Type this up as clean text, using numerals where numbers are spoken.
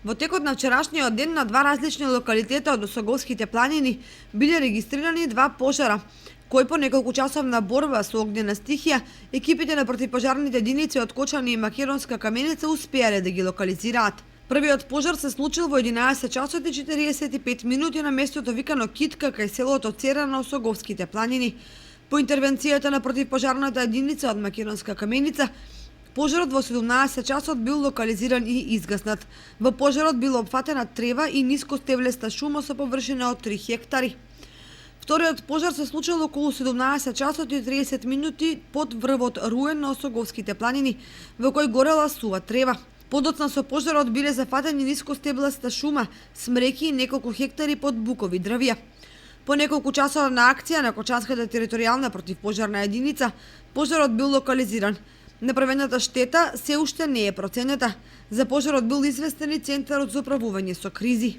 Во текот на вчерашниот ден на два различни локалитета од Осоговските планини биле регистрирани два пожара, кои по неколку часовна борба со огнена стихија, екипите на противпожарните единици од Кочани и Македонска Каменица успеале да ги локализираат. Првиот пожар се случил во 11 часот и 45 минути на местото викано Китка кај селото Цера на Осоговските планини. По интервенцијата на противпожарната единица од Македонска Каменица, пожарот во 17 часот бил локализиран и изгаснат. Во пожарот била опфатена трева и нискостевлеста шума со површина од 3 хектари. Вториот пожар се случил околу 17 часот и 30 минути под врвот Руен на Осоговските планини, во кој горела сува трева. Подоцна со пожарот биле зафатени нискостебласта шума, смреки и неколку хектари под букови дрвја. По неколку часова на акција на Кочанската територијална противпожарна единица, пожарот бил локализиран. Направената штета се уште не е проценета. За пожарот бил известен и Центарот за управување со кризи.